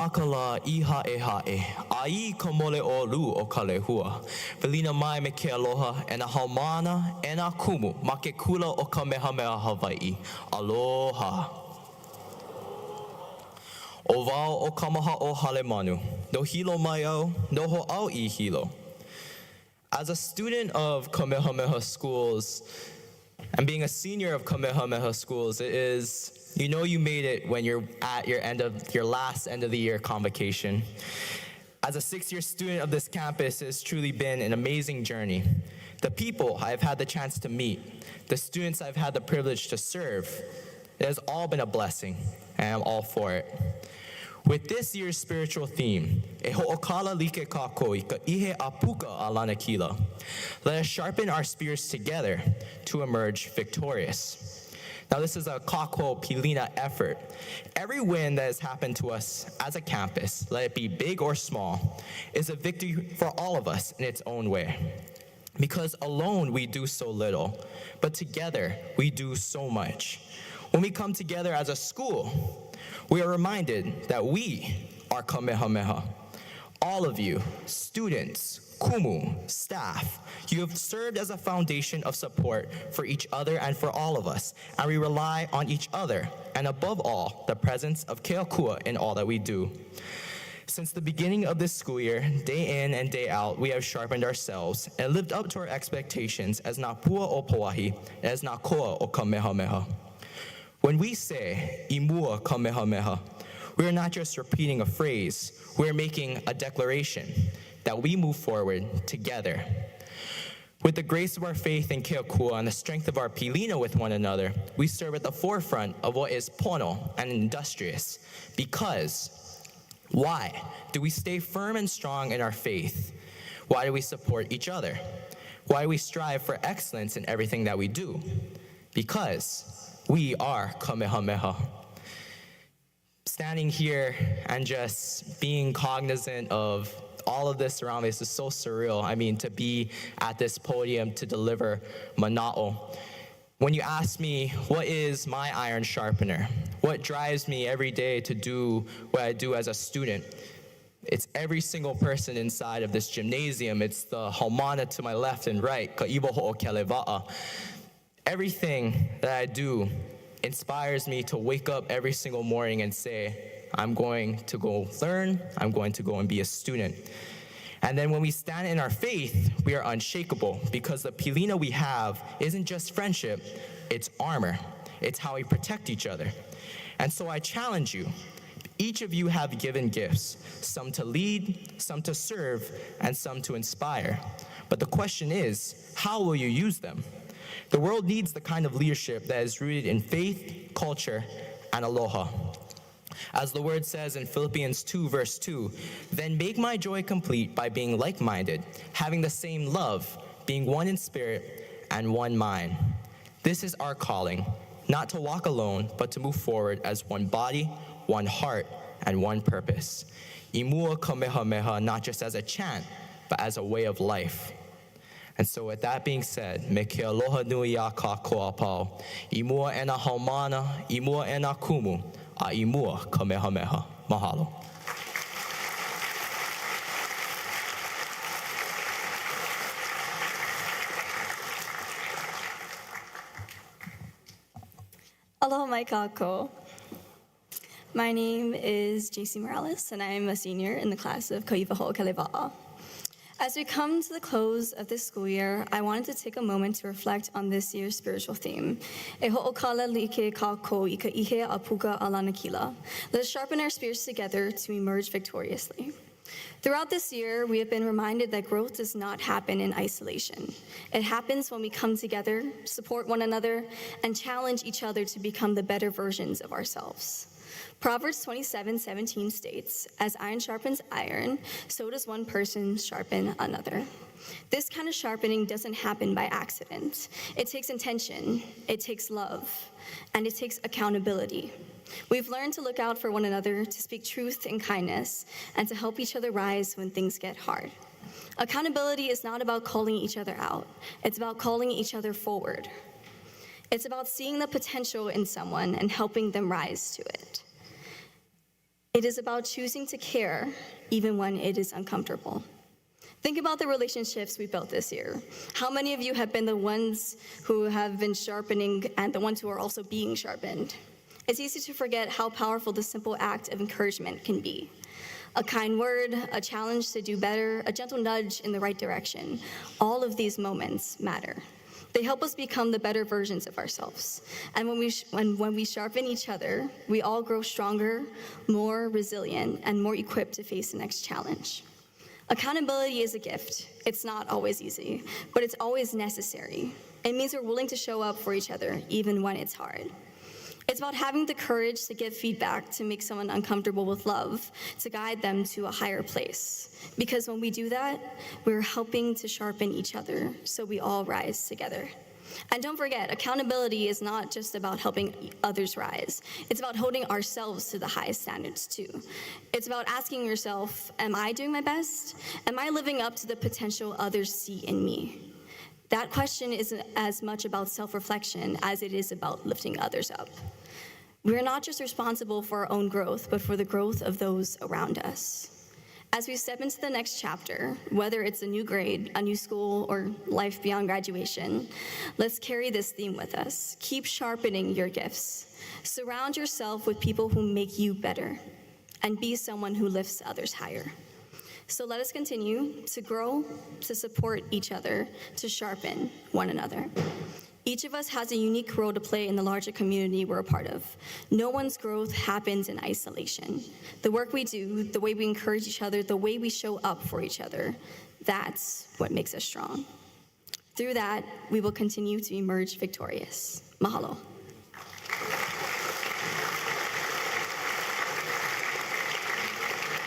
Makala iha e hae, ai ka mole o lu o ka lehua. Velina mai me ke aloha e na haumana e na kumu ma ke kula o Kamehameha Hawaii. Aloha. O wao o Kamahaʻo Halemanu, no hilo mai au, no hoʻau I hilo. As a student of Kamehameha schools, and being a senior of Kamehameha schools, it is, you know you made it when you're at your last end of the year convocation. As a 6-year student of this campus, it has truly been an amazing journey. The people I've had the chance to meet, the students I've had the privilege to serve, it has all been a blessing, and I'm all for it. With this year's spiritual theme, e hoʻokala like kako I ka ihe a puka a lana kila. Let us sharpen our spirits together to emerge victorious. Now this is a kako pilina effort. Every win that has happened to us as a campus, let it be big or small, is a victory for all of us in its own way. Because alone we do so little, but together we do so much. When we come together as a school, we are reminded that we are Kamehameha. All of you, students, kumu, staff, you have served as a foundation of support for each other and for all of us, and we rely on each other, and above all, the presence of Keakua in all that we do. Since the beginning of this school year, day in and day out, we have sharpened ourselves and lived up to our expectations as na pua o Pauahi and as na koa o Kamehameha. When we say imua Kamehameha, we are not just repeating a phrase, we are making a declaration that we move forward together. With the grace of our faith in Keakua and the strength of our pilina with one another, we serve at the forefront of what is pono and industrious. Because, why do we stay firm and strong in our faith? Why do we support each other? Why do we strive for excellence in everything that we do? Because we are Kamehameha. Standing here and just being cognizant of all of this around me, this is so surreal. I mean, to be at this podium to deliver Manaʻo. When you ask me, what is my iron sharpener? What drives me every day to do what I do as a student? It's every single person inside of this gymnasium. It's the haumana to my left and right, ka'iwa ho'okelewa'a. Everything that I do inspires me to wake up every single morning and say, I'm going to go learn, I'm going to go and be a student. And then when we stand in our faith, we are unshakable because the pilina we have isn't just friendship, it's armor. It's how we protect each other. And so I challenge you, each of you have given gifts, some to lead, some to serve, and some to inspire. But the question is, how will you use them? The world needs the kind of leadership that is rooted in faith, culture, and aloha. As the word says in Philippians 2, verse 2, then make my joy complete by being like-minded, having the same love, being one in spirit and one mind. This is our calling, not to walk alone, but to move forward as one body, one heart, and one purpose. Imua Kamehameha, not just as a chant, but as a way of life. And so with that being said, me ke aloha nui a ka koa pau, imua e na haumana, imua e na kumu, a imua Kamehameha. Mahalo. Aloha mai kākou. My name is Jaci Morales, and I am a senior in the class of Ka'iwa Ho'okelewa'a. As we come to the close of this school year, I wanted to take a moment to reflect on this year's spiritual theme. E ho'okala like kākou I ka ihe a puka a lana kila. Let us sharpen our spirits together to emerge victoriously. Throughout this year, we have been reminded that growth does not happen in isolation. It happens when we come together, support one another, and challenge each other to become the better versions of ourselves. Proverbs 27:17 states, as iron sharpens iron, so does one person sharpen another. This kind of sharpening doesn't happen by accident. It takes intention, it takes love, and it takes accountability. We've learned to look out for one another, to speak truth and kindness, and to help each other rise when things get hard. Accountability is not about calling each other out. It's about calling each other forward. It's about seeing the potential in someone and helping them rise to it. It is about choosing to care even when it is uncomfortable. Think about the relationships we built this year. How many of you have been the ones who have been sharpening and the ones who are also being sharpened? It's easy to forget how powerful the simple act of encouragement can be. A kind word, a challenge to do better, a gentle nudge in the right direction. All of these moments matter. They help us become the better versions of ourselves. And when we sharpen each other, we all grow stronger, more resilient, and more equipped to face the next challenge. Accountability is a gift. It's not always easy, but it's always necessary. It means we're willing to show up for each other, even when it's hard. It's about having the courage to give feedback, to make someone uncomfortable with love, to guide them to a higher place. Because when we do that, we're helping to sharpen each other so we all rise together. And don't forget, accountability is not just about helping others rise. It's about holding ourselves to the highest standards too. It's about asking yourself, am I doing my best? Am I living up to the potential others see in me? That question isn't as much about self-reflection as it is about lifting others up. We're not just responsible for our own growth, but for the growth of those around us. As we step into the next chapter, whether it's a new grade, a new school, or life beyond graduation, let's carry this theme with us. Keep sharpening your gifts. Surround yourself with people who make you better, and be someone who lifts others higher. So let us continue to grow, to support each other, to sharpen one another. Each of us has a unique role to play in the larger community we're a part of. No one's growth happens in isolation. The work we do, the way we encourage each other, the way we show up for each other, that's what makes us strong. Through that, we will continue to emerge victorious. Mahalo.